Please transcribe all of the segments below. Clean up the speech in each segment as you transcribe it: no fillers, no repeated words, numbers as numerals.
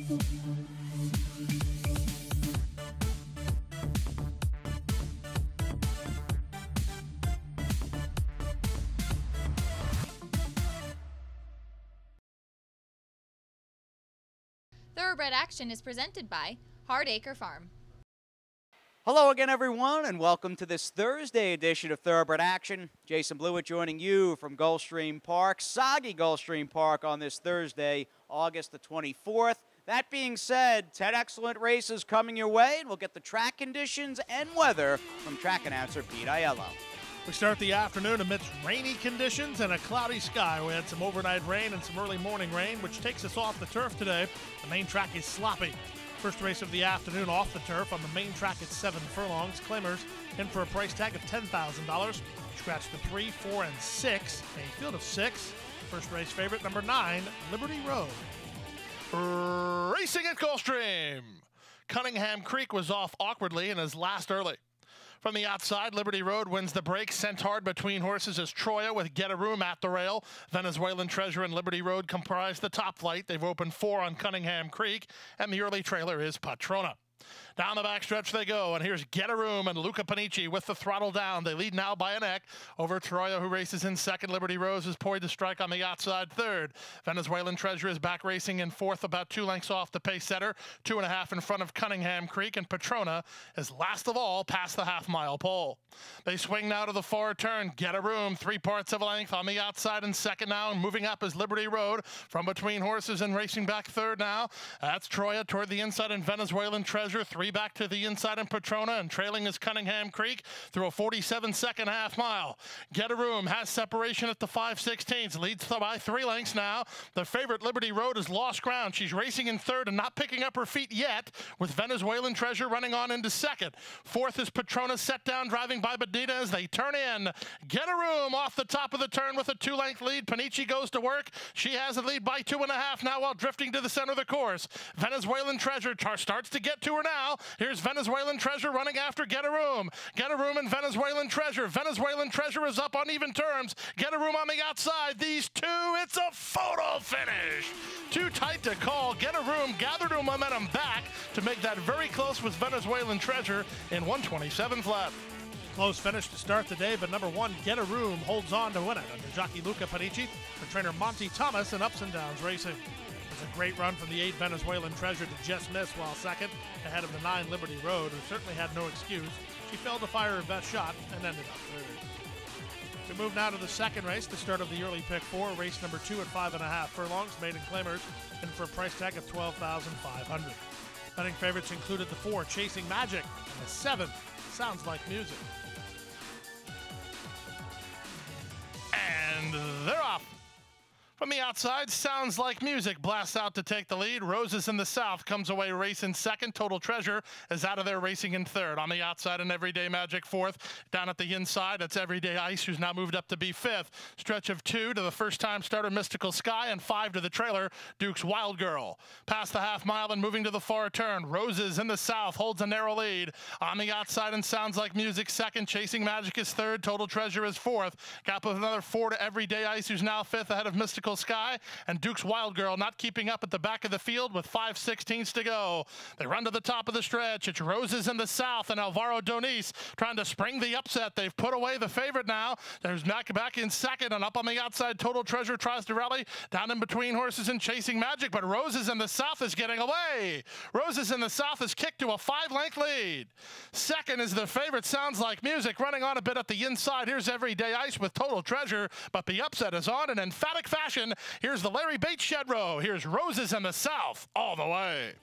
Thoroughbred Action is presented by Hardacre Farm. Hello again, everyone, and welcome to this Thursday edition of Thoroughbred Action. Jason Blewett joining you from Gulfstream Park, soggy Gulfstream Park on this Thursday, August the 24th. That being said, 10 excellent races coming your way, and we'll get the track conditions and weather from track announcer Pete Aiello. We start the afternoon amidst rainy conditions and a cloudy sky. We had some overnight rain and some early morning rain, which takes us off the turf today. The main track is sloppy. First race of the afternoon off the turf on the main track at 7 furlongs. Claimers in for a price tag of $10,000. Scratch the 3, 4, and 6. A field of 6. First race favorite, number 9, Liberty Road. Racing at Gulfstream. Cunningham Creek was off awkwardly and is last early. From the outside, Liberty Road wins the break. Sent hard between horses as Troya with Get a Room at the rail. Venezuelan Treasure and Liberty Road comprise the top flight. They've opened 4 on Cunningham Creek, and the early trailer is Patrona. Down the backstretch they go, and here's Get a Room and Luca Panici with the throttle down. They lead now by a neck over Troya, who races in second. Liberty Rose is poised to strike on the outside third. Venezuelan Treasure is back racing in fourth, about 2 lengths off the pace setter, 2.5 in front of Cunningham Creek, and Patrona is last of all past the half-mile pole. They swing now to the far turn. Get a Room, 3 parts of a length on the outside in second now. Moving up is Liberty Road from between horses and racing back third now. That's Troya toward the inside and Venezuelan Treasure, 3 back to the inside in Patrona, and trailing is Cunningham Creek through a 47-second half-mile. Get a Room has separation at the 5/16, leads by 3 lengths now. The favorite Liberty Road has lost ground. She's racing in third and not picking up her feet yet, with Venezuelan Treasure running on into second. Fourth is Patrona, set down, driving by Badita as they turn in. Get a Room off the top of the turn with a 2-length lead. Panici goes to work. She has a lead by 2.5 now while drifting to the center of the course. Venezuelan Treasure starts to get to her now. Here's Venezuelan Treasure running after Get a Room. Get a Room and Venezuelan Treasure. Venezuelan Treasure is up on even terms. Get a Room on the outside. These two, it's a photo finish. Too tight to call. Get a Room gathered her momentum back to make that very close with Venezuelan Treasure in 127 flat. Close finish to start the day, but number 1, Get a Room, holds on to win it under jockey Luca Panici for trainer Monty Thomas in Ups and Downs Racing. A great run from the 8 Venezuelan Treasure to just miss while second, ahead of the 9 Liberty Road, who certainly had no excuse. She failed to fire her best shot and ended up third. We move now to the second race, the start of the early pick 4, race number 2 at 5.5 furlongs, maiden claimers, in for a price tag of $12,500. Betting favorites included the 4, Chasing Magic, and the 7, Sounds Like Music. And they're off. From the outside, Sounds Like Music blasts out to take the lead. Roses in the South comes away racing second. Total Treasure is out of there racing in third. On the outside, and Everyday Magic fourth. Down at the inside, that's Everyday Ice, who's now moved up to be fifth. Stretch of 2 to the first-time starter Mystical Sky, and 5 to the trailer Duke's Wild Girl. Past the half-mile and moving to the far turn. Roses in the South holds a narrow lead. On the outside, and Sounds Like Music second. Chasing Magic is third. Total Treasure is fourth. Gap of another 4 to Everyday Ice, who's now fifth ahead of Mystical Sky, and Duke's Wild Girl not keeping up at the back of the field with 5/16 to go. They run to the top of the stretch. It's Roses in the South and Alvaro Doniz trying to spring the upset. They've put away the favorite now. There's back in second, and up on the outside, Total Treasure tries to rally down in between horses and Chasing Magic, but Roses in the South is getting away. Roses in the South is kicked to a 5-length lead. Second is the favorite Sounds Like Music, running on a bit at the inside. Here's Everyday Ice with Total Treasure, but the upset is on in emphatic fashion. Here's the Larry Bates Shed Row. Here's Roses in the South all the way.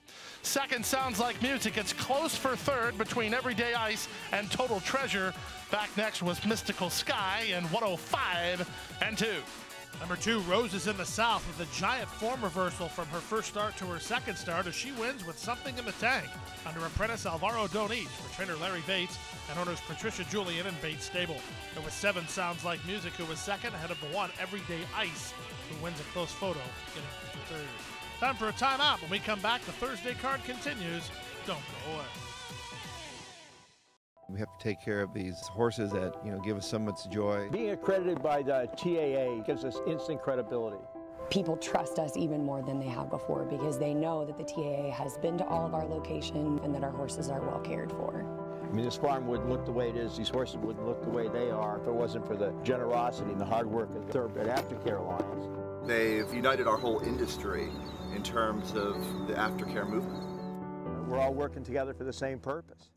Second, Sounds Like Music. It's close for third between Everyday Ice and Total Treasure. Back next was Mystical Sky in 105 and 2. Number 2, Roses in the South, with a giant form reversal from her first start to her second start, as she wins with something in the tank under apprentice Alvaro Doniz for trainer Larry Bates and owners Patricia Julian and Bates Stable. There was 7, Sounds Like Music, who was second ahead of the 1, Everyday Ice, who wins a close photo, getting to third. Time for a timeout. When we come back, the Thursday card continues. Don't go away. We have to take care of these horses that, give us so much joy. Being accredited by the TAA gives us instant credibility. People trust us even more than they have before because they know that the TAA has been to all of our locations and that our horses are well cared for. I mean, this farm wouldn't look the way it is, these horses wouldn't look the way they are if it wasn't for the generosity and the hard work of the Aftercare Alliance. They've united our whole industry in terms of the aftercare movement. We're all working together for the same purpose.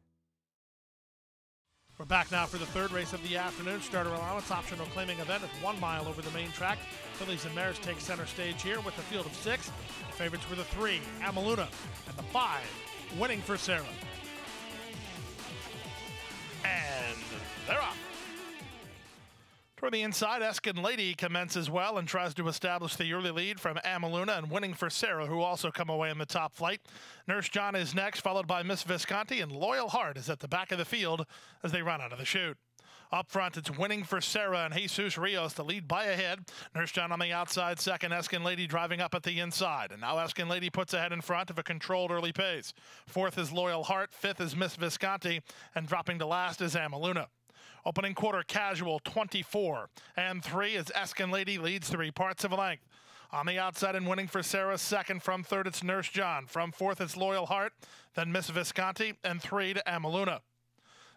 We're back now for the third race of the afternoon. Starter allowance, optional claiming event at 1 mile over the main track. Fillies and mares take center stage here with a field of 6. The favorites were the 3, Amaluna, and the 5, Winning for Sarah. And they're off. Toward the inside, Eskin Lady commences well and tries to establish the early lead from Amaluna and Winning for Sarah, who also come away in the top flight. Nurse John is next, followed by Miss Visconti, and Loyal Heart is at the back of the field as they run out of the chute. Up front, it's Winning for Sarah and Jesus Rios to lead by a head. Nurse John on the outside, second. Eskin Lady driving up at the inside. And now Eskin Lady puts ahead in front of a controlled early pace. Fourth is Loyal Heart. Fifth is Miss Visconti. And dropping to last is Amaluna. Opening quarter casual, 24. And 3 as Eskin Lady leads 3 parts of a length. On the outside and Winning for Sarah, second. From third, it's Nurse John. From fourth, it's Loyal Heart. Then Miss Visconti. And 3 to Amaluna.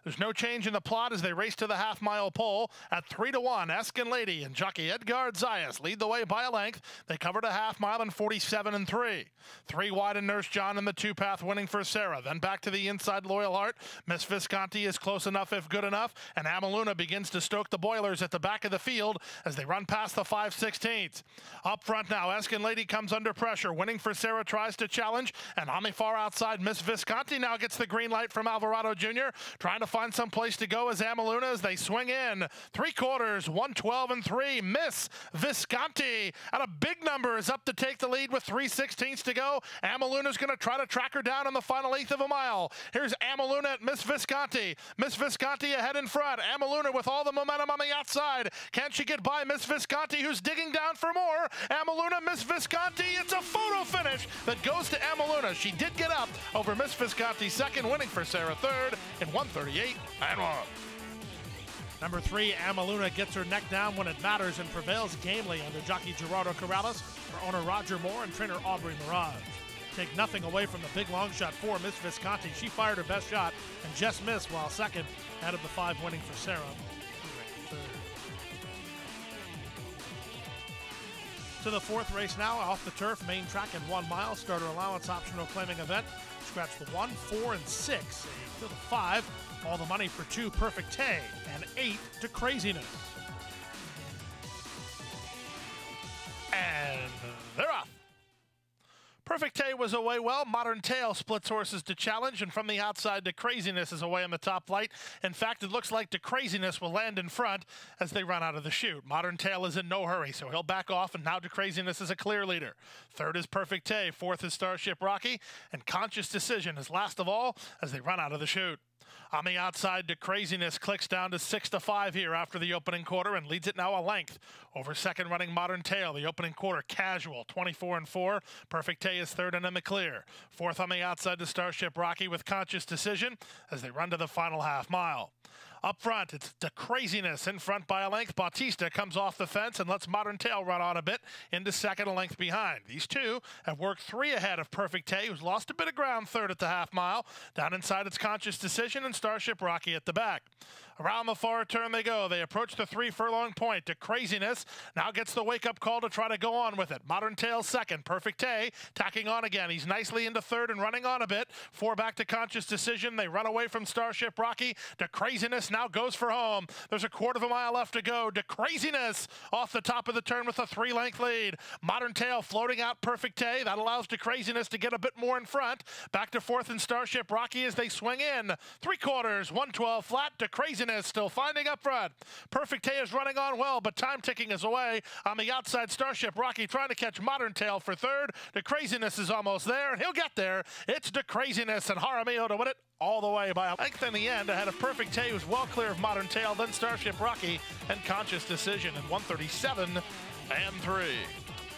There's no change in the plot as they race to the half-mile pole. At 3-1, Eskin Lady and jockey Edgar Zayas lead the way by a length. They covered a half-mile in 47-3. 3 wide and Nurse John in the 2-path Winning for Sarah. Then back to the inside Loyal Heart. Miss Visconti is close enough if good enough. And Amaluna begins to stoke the boilers at the back of the field as they run past the 5/16. Up front now, Eskin Lady comes under pressure. Winning for Sarah tries to challenge. And on the far outside, Miss Visconti now gets the green light from Alvarado Jr. Trying to find some place to go as Amaluna as they swing in. 3/4, 112-3. Miss Visconti at a big number is up to take the lead with 3/16 to go. Amaluna's going to try to track her down on the final 1/8 of a mile. Here's Amaluna at Miss Visconti. Miss Visconti ahead in front. Amaluna with all the momentum on the outside. Can she get by Miss Visconti, who's digging down for more? Amaluna, Miss Visconti. It's a photo finish that goes to Amaluna. She did get up over Miss Visconti second, Winning for Sarah third in 1:38. Number 3, Amaluna gets her neck down when it matters and prevails gamely under jockey Gerardo Corrales for owner Roger Moore and trainer Aubrey Mirage. Take nothing away from the big long shot for Miss Visconti. She fired her best shot and just missed, while second out of the 5 Winning for Sarah. To the 4th race now, off the turf, main track and 1 mile. Starter allowance, optional claiming event. Scratch the 1, 4, and 6. To the 5. All the money for 2, Perfect Tay, and 8 to Craziness. And they're off. Perfect Tay was away well. Modern Tail splits horses to challenge, and from the outside, to Craziness is away on the top flight. In fact, it looks like to Craziness will land in front as they run out of the chute. Modern Tail is in no hurry, so he'll back off, and now to Craziness is a clear leader. Third is Perfect Tay. Fourth is Starship Rocky, and Conscious Decision is last of all as they run out of the chute. On the outside, to Craziness clicks down to 6-5 here after the opening quarter and leads it now a length over second running Modern Tail. The opening quarter casual, 24-4. Perfect Tay is third and in the clear. Fourth on the outside to Starship Rocky with Conscious Decision as they run to the final half mile. Up front, it's the Craziness in front by a length. Bautista comes off the fence and lets Modern Tail run on a bit into second, a length behind. These two have worked 3 ahead of Perfect Tay, who's lost a bit of ground third at the half mile. Down inside, it's Conscious Decision and Starship Rocky at the back. Around the far turn they go. They approach the 3 furlong point. To Craziness now gets the wake-up call to try to go on with it. Modern Tail second. Perfect Tay tacking on again. He's nicely into third and running on a bit. 4 back to Conscious Decision. They run away from Starship Rocky. To Craziness now goes for home. There's a 1/4 mile left to go. To Craziness off the top of the turn with a 3-length lead. Modern Tail floating out Perfect Tay. That allows to Craziness to get a bit more in front. Back to fourth and Starship Rocky as they swing in. 3/4, 112 flat. To Craziness still finding up front. Perfect Tay is running on well, but time ticking is away. On the outside, Starship Rocky trying to catch Modern Tail for third. The Craziness is almost there, and he'll get there. It's the Craziness and Jaramillo to win it all the way by a length in the end ahead of Perfect Tay, who's well clear of Modern Tail, then Starship Rocky and Conscious Decision in 137-3.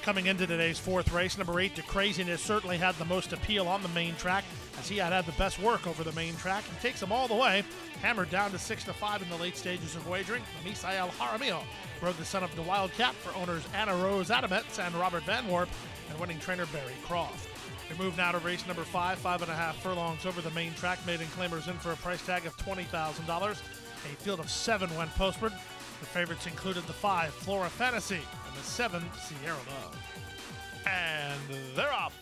Coming into today's fourth race, number 8, To Craziness, certainly had the most appeal on the main track, as he had the best work over the main track. He takes them all the way, hammered down to 6-5 in the late stages of wagering. Misael Jaramillo rode the son of the Wildcat for owners Anna Rose Adamets and Robert Van Warp, and winning trainer Barry Croft. We move now to race number 5, 5.5 furlongs over the main track. Maiden claimers in for a price tag of $20,000. A field of 7 went postward. The favorites included the 5, Flora Fantasy, and the 7, Sierra Love. And they're off.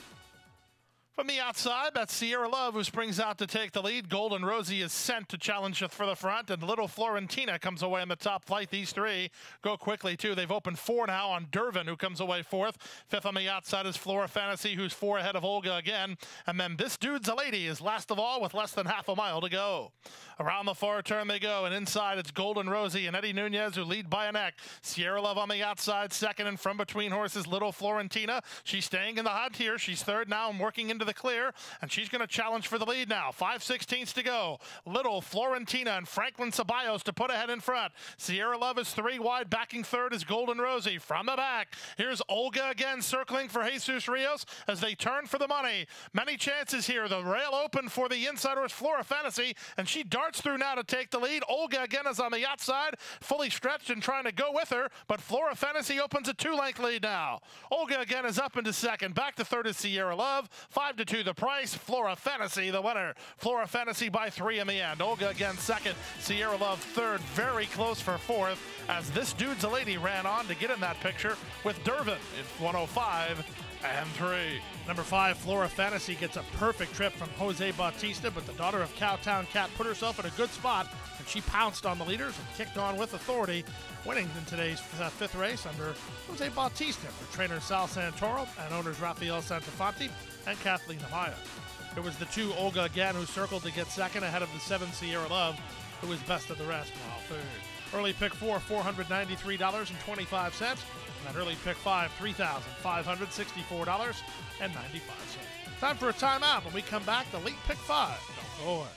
From the outside, that's Sierra Love, who springs out to take the lead. Golden Rosie is sent to challenge for the front, and Little Florentina comes away in the top flight. These 3 go quickly, too. They've opened 4 now on Dervin, who comes away 4th. 5th on the outside is Flora Fantasy, who's 4 ahead of Olga again. And then This Dude's a Lady is last of all with less than half a mile to go. Around the far turn they go, and inside it's Golden Rosie and Eddie Nunez, who lead by a neck. Sierra Love on the outside, second, and from between horses, Little Florentina. She's staying in the hot here. She's third now and working into the clear, and she's going to challenge for the lead now. 5/16 to go. Little Florentina and Franklin Ceballos to put ahead in front. Sierra Love is 3 wide. Backing third is Golden Rosie. From the back, here's Olga again, circling for Jesus Rios as they turn for the money. Many chances here. The rail open for the inside horse, Flora Fantasy, and she darts through now to take the lead. Olga again is on the outside, fully stretched and trying to go with her, but Flora Fantasy opens a 2-length lead now. Olga again is up into second. Back to third is Sierra Love. 5-2 the price. Flora Fantasy the winner. Flora Fantasy by 3 in the end. Olga again second. Sierra Love third. Very close for fourth, as This Dude's a Lady ran on to get in that picture with Dervin in 105 and 3. Number 5, Flora Fantasy, gets a perfect trip from Jose Bautista, but the daughter of Cowtown Cat put herself in a good spot, and she pounced on the leaders and kicked on with authority, winning in today's 5th race under Jose Bautista for trainer Sal Santoro and owners Rafael Santafonte and Kathleen Amaya. It was the 2, Olga again, who circled to get second ahead of the 7, Sierra Love, who was best of the rest, while third. Early pick 4, $493.25. And that early pick 5, $3,564.95. Time for a timeout. When we come back, the late pick 5. Don't go away.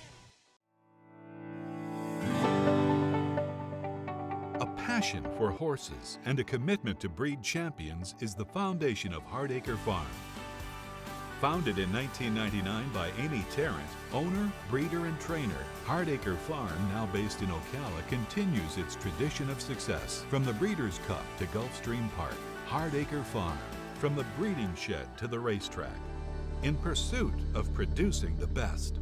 A passion for horses and a commitment to breed champions is the foundation of Hardacre Farm. Founded in 1999 by Amy Tarrant, owner, breeder, and trainer, Hardacre Farm, now based in Ocala, continues its tradition of success. From the Breeders' Cup to Gulfstream Park, Hardacre Farm, from the breeding shed to the racetrack, in pursuit of producing the best.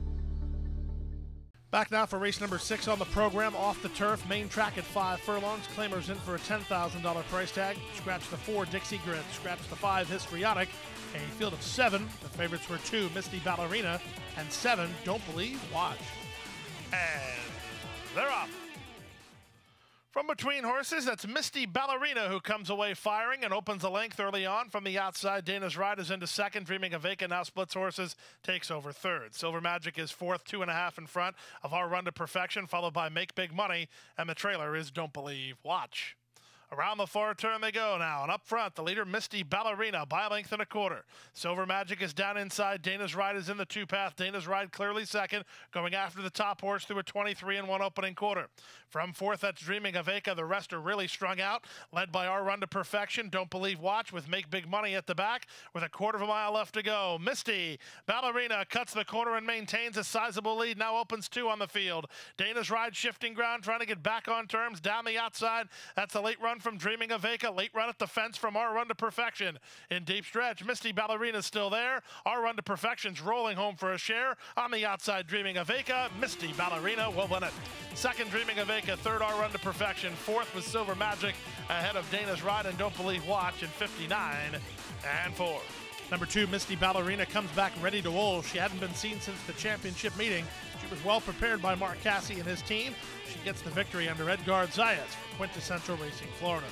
Back now for race number 6 on the program, off the turf, main track at 5 furlongs. Claimers in for a $10,000 price tag. Scratch the 4, Dixie Grid. Scratch the 5, Histrionic. A field of 7. The favorites were 2, Misty Ballerina, and 7, Don't Believe, Watch. And they're off. From between horses, that's Misty Ballerina, who comes away firing and opens the length early on. From the outside, Dana's Ride is into second. Dreaming of Vacant now splits horses, takes over third. Silver Magic is fourth, 2.5 in front of Our Run to Perfection, followed by Make Big Money, and the trailer is Don't Believe, Watch. Around the far turn they go now, and up front, the leader, Misty Ballerina, by a length and a quarter. Silver Magic is down inside. Dana's Ride is in the 2-path. Dana's Ride clearly second, going after the top horse through a 23-1 opening quarter. From fourth, that's Dreaming of Aka. The rest are really strung out, led by Our Run to Perfection, Don't Believe, Watch, with Make Big Money at the back, with a quarter of a mile left to go. Misty Ballerina cuts the corner and maintains a sizable lead, now opens 2 on the field. Dana's Ride shifting ground, trying to get back on terms, down the outside. That's a late run from Dreaming of Aka, late run at the fence from Our Run to Perfection. In deep stretch, Misty Ballerina's still there. Our Run to Perfection's rolling home for a share. On the outside, Dreaming of Aka, Misty Ballerina will win it. Second, Dreaming of Aka. Third, Our Run to Perfection. Fourth was Silver Magic, ahead of Dana's Ride and Don't Believe, Watch in 59-4. Number 2, Misty Ballerina, comes back ready to roll. She hadn't been seen since the championship meeting. She was well prepared by Mark Cassie and his team. She gets the victory under Edgar Zayas for Quintessential Racing Florida.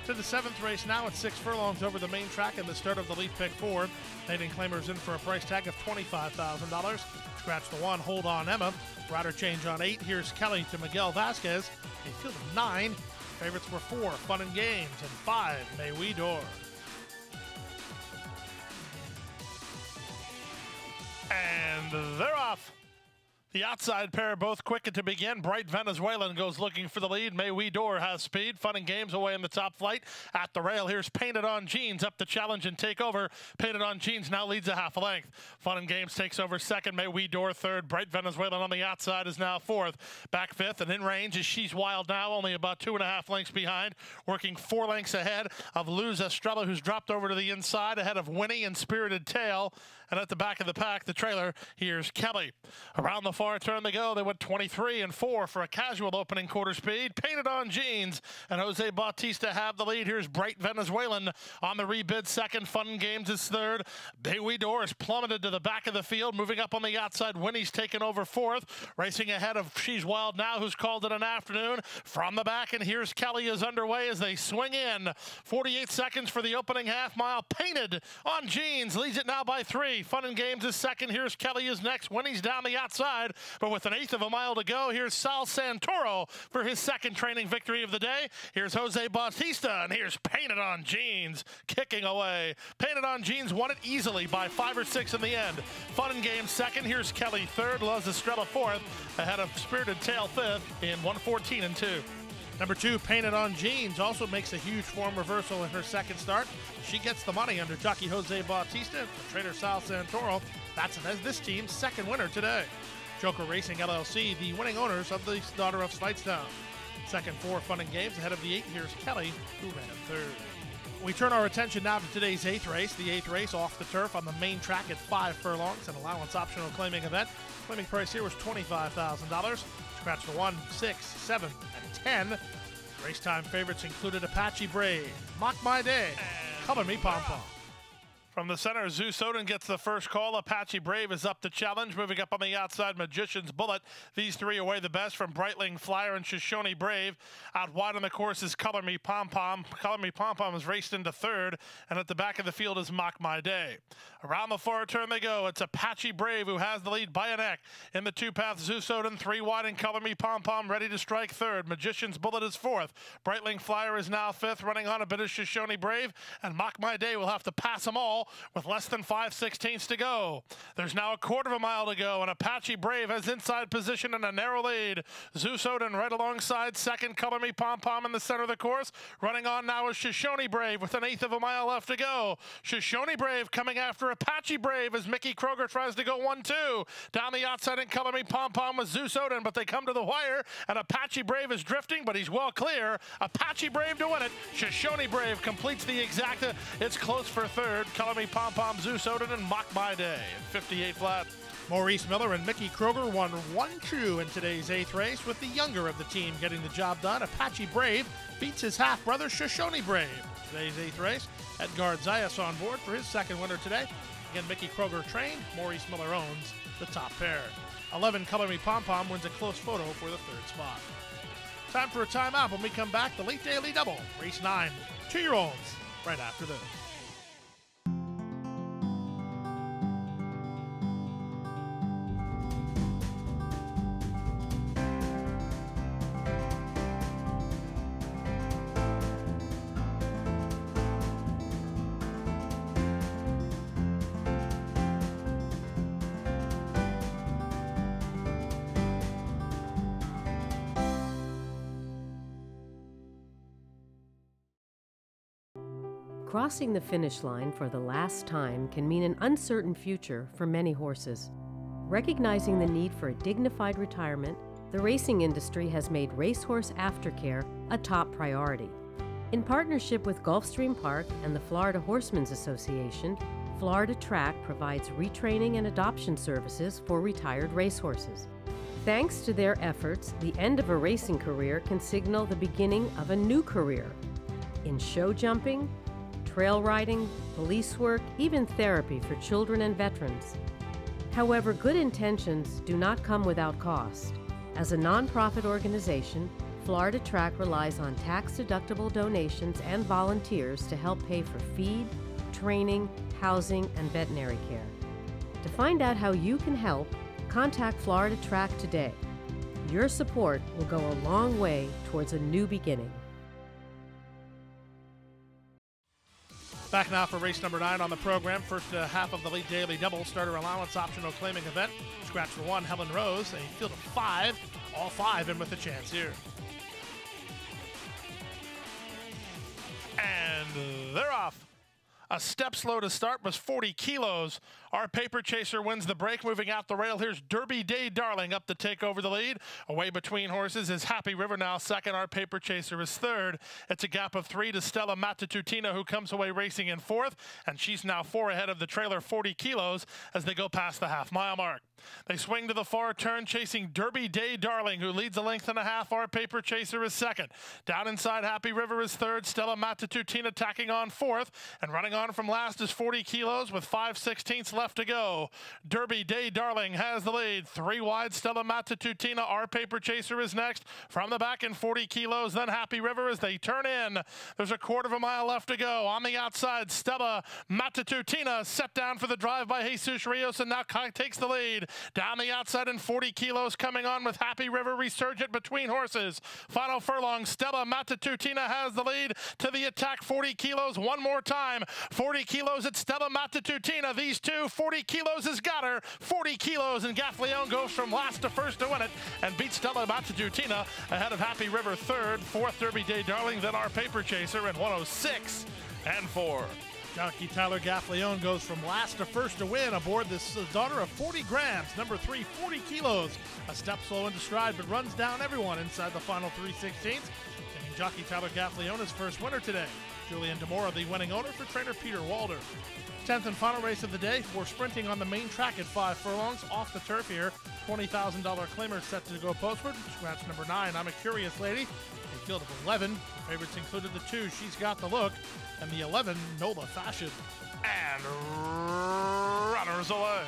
To the 7th race now at 6 furlongs over the main track and the start of the lead pick 4. Maiden claimers in for a price tag of $25,000. Scratch the 1, Hold On Emma. Rider change on 8. Here's Kelly to Miguel Vasquez. A field of 9. Favorites were 4, Fun and Games, and 5, May We Door. And they're off. The outside pair both quick to begin. Bright Venezuelan goes looking for the lead. May We Door has speed. Fun and Games away in the top flight. At the rail, here's Painted on Jeans up to challenge and take over. Painted on Jeans now leads a half a length. Fun and Games takes over second. May We Door third. Bright Venezuelan on the outside is now fourth. Back fifth and in range is She's Wild Now, only about 2.5 lengths behind. Working 4 lengths ahead of Luz Estrella, who's dropped over to the inside, ahead of Winnie and Spirited Tail. And at the back of the pack, the trailer, here's Kelly. Around the far turn they go. They went 23 and 4 for a casual opening quarter speed. Painted on Jeans and Jose Bautista have the lead. Here's Bright Venezuelan on the rebid second. Fun and Games is third. May We Door is plummeted to the back of the field. Moving up on the outside, Winnie's taken over fourth. Racing ahead of She's Wild Now, who's called it an afternoon. From the back, and here's Kelly is underway as they swing in. 48 seconds for the opening half mile. Painted on Jeans leads it now by 3. Fun and Games is second. Here's Kelly is next. Winnie's down the outside, but with an 1/8 of a mile to go, here's Sal Santoro for his second training victory of the day. Here's Jose Bautista, and here's Painted on Jeans kicking away. Painted on Jeans won it easily by 5 or 6 in the end. Fun and Games second. Here's Kelly third. Luz Estrella fourth, ahead of Spirited Tail fifth in 1:14 and 2. Number 2, Painted on Jeans, also makes a huge form reversal in her second start. She gets the money under jockey Jose Bautista for trainer Sal Santoro. That's this team's second winner today. Joker Racing LLC, the winning owners of the daughter of Slidestone. Second 4, Fun and Games. Ahead of the 8, here's Kelly, who ran third. We turn our attention now to today's 8th race. The 8th race off the turf on the main track at 5 furlongs, an allowance optional claiming event. Claiming price here was $25,000. Scratch for 1, 6, 7, and 10. Race time favorites included Apache Brave, Mock My Day, Color Me Pom Pom. From the center, Zeus Odin gets the first call. Apache Brave is up to challenge. Moving up on the outside, Magician's Bullet. These 3 away the best from Breitling Flyer and Shoshone Brave. Out wide on the course is Color Me Pom Pom. Color Me Pom Pom is raced into third. And at the back of the field is Mock My Day. Around the far turn they go. It's Apache Brave who has the lead by a neck. In the 2-path, Zeus Odin 3 wide and Color Me Pom Pom ready to strike third. Magician's Bullet is fourth. Breitling Flyer is now fifth. Running on a bit is Shoshone Brave. And Mock My Day will have to pass them all with less than 5/16 to go. There's now a 1/4 of a mile to go, and Apache Brave has inside position and a narrow lead. Zeus Odin right alongside second. Color Me Pom Pom in the center of the course. Running on now is Shoshone Brave with an 1/8 of a mile left to go. Shoshone Brave coming after Apache Brave as Mickey Kroger tries to go 1-2. Down the outside and Color Me Pom Pom with Zeus Odin, but they come to the wire, and Apache Brave is drifting, but he's well clear. Apache Brave to win it. Shoshone Brave completes the exacta. It's close for third. Color Me Pom Pom, Zeus Odin, and Mock My Day at 58 flat. Maurice Miller and Mickey Kroger won 1-2 in today's 8th race, with the younger of the team getting the job done. Apache Brave beats his half-brother Shoshone Brave. Today's 8th race, Edgar Zayas on board for his second winner today. Again, Mickey Kroger trained. Maurice Miller owns the top pair. 11 Color Me Pom Pom wins a close photo for the 3rd spot. Time for a timeout. When we come back, the late daily double, race 9, 2-year-olds, right after this. Crossing the finish line for the last time can mean an uncertain future for many horses. Recognizing the need for a dignified retirement, the racing industry has made racehorse aftercare a top priority. In partnership with Gulfstream Park and the Florida Horsemen's Association, Florida Track provides retraining and adoption services for retired racehorses. Thanks to their efforts, the end of a racing career can signal the beginning of a new career. In show jumping, trail riding, police work, even therapy for children and veterans. However, good intentions do not come without cost. As a nonprofit organization, Florida Track relies on tax-deductible donations and volunteers to help pay for feed, training, housing, and veterinary care. To find out how you can help, contact Florida Track today. Your support will go a long way towards a new beginning. Back now for race number 9 on the program. First half of the late daily double. Starter allowance optional claiming event. Scratch for 1, Helen Rose. A field of 5. All 5 in with a chance here. And they're off. A step slow to start was 40 kilos. Our Paper Chaser wins the break, moving out the rail. Here's Derby Day Darling up to take over the lead. Away between horses is Happy River now second. Our Paper Chaser is third. It's a gap of 3 to Stella Matatutina, who comes away racing in fourth, and she's now 4 ahead of the trailer 40 kilos as they go past the half-mile mark. They swing to the far turn, chasing Derby Day Darling, who leads a length and a half. Our Paper Chaser is second. Down inside, Happy River is third. Stella Matatutina tacking on fourth, and running on from last is 40 kilos with 5/16 left to go. Derby Day Darling has the lead. 3 wide, Stella Matatutina. Our Paper Chaser is next. From the back in 40 kilos, then Happy River as they turn in. There's a quarter of a mile left to go. On the outside, Stella Matatutina set down for the drive by Jesus Rios and now takes the lead. Down the outside in 40 kilos, coming on with Happy River resurgent between horses. Final furlong, Stella Matatutina has the lead. To the attack, 40 kilos one more time. 40 kilos at Stella Matatutina. These two, 40 kilos has got her. 40 kilos, and Gaffleon goes from last to first to win it and beats Stella Matatutina ahead of Happy River third. Fourth, Derby Day Darling, then Our Paper Chaser at 106 and 4. Jockey Tyler Gaffleon goes from last to first to win aboard this daughter of 40 grams. Number 3, 40 kilos. A step slow into stride, but runs down everyone inside the final 3/16. And jockey Tyler Gaffleon is first winner today. Julian DeMora, the winning owner for trainer Peter Walder. 10th and final race of the day. We're sprinting on the main track at 5 furlongs off the turf here. $20,000 claimer set to go postward. Scratch number 9, I'm a Curious Lady. A field of 11. The favorites included the 2, She's Got the Look, and the 11, Nola Fashion. And runners away.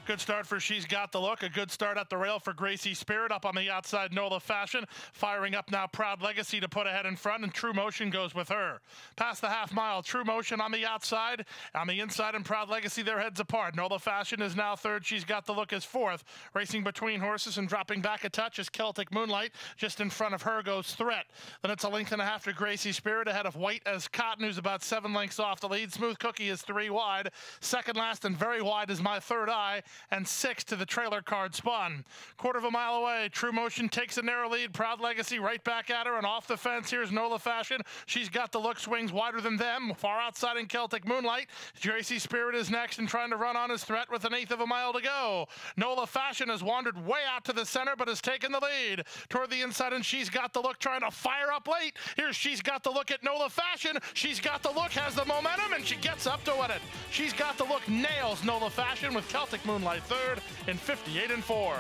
Good start for She's Got the Look. A good start at the rail for Gracie Spirit. Up on the outside, Nola Fashion. Firing up now, Proud Legacy to put ahead in front, and True Motion goes with her. Past the half mile, True Motion on the outside. On the inside, and Proud Legacy, their heads apart. Nola Fashion is now third. She's Got the Look is fourth. Racing between horses and dropping back a touch is Celtic Moonlight. Just in front of her goes Threat. Then it's a length and a half to Gracie Spirit ahead of White as Cotton, who's about 7 lengths off the lead. Smooth Cookie is 3 wide. Second last and very wide is My Third Eye, and 6 to the trailer card Spun. Quarter of a mile away, True Motion takes a narrow lead. Proud Legacy right back at her, and off the fence here's Nola Fashion. She's Got the Look, swings wider than them. Far outside in Celtic Moonlight. Gracie Spirit is next and trying to run on his Threat with 1/8 of a mile to go. Nola Fashion has wandered way out to the center but has taken the lead. Toward the inside, and She's Got the Look trying to fire up late. Here's She's Got the Look at Nola Fashion. She's Got the Look, has the momentum, and she gets up to win it. She's Got the Look nails Nola Fashion with Celtic Moonlight third in 58 and 4.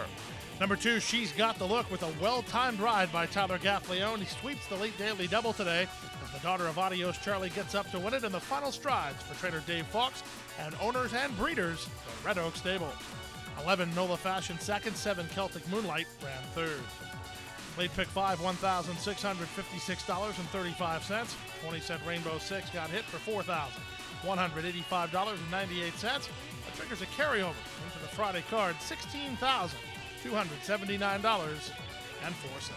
Number 2, She's Got the Look with a well-timed ride by Tyler Gaffleon. He sweeps the late daily double today as the daughter of Adios Charlie gets up to win it in the final strides for trainer Dave Fox and owners and breeders, the Red Oak Stable. 11, Nola Fashion second, 7, Celtic Moonlight ran third. Late pick 5, $1,656.35. 20-cent Rainbow 6 got hit for $4,185.98. That triggers a carryover into the Friday card, $16,279.04.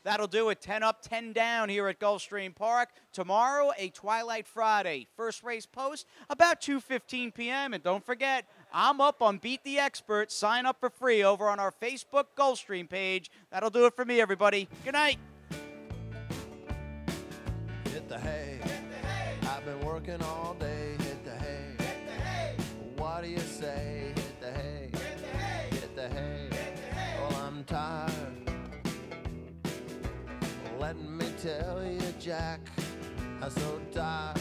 That'll do it. 10 up, 10 down here at Gulfstream Park. Tomorrow, a Twilight Friday. First race post about 2:15 p.m. And don't forget, I'm up on Beat the Expert. Sign up for free over on our Facebook Gulfstream page. That'll do it for me, everybody. Good night. Hit the hay. I've been working all day. Hit the hay. What do you say? Hit the hay. Hit the hay. Well, I'm tired. Let me tell you, Jack, I'm so tired.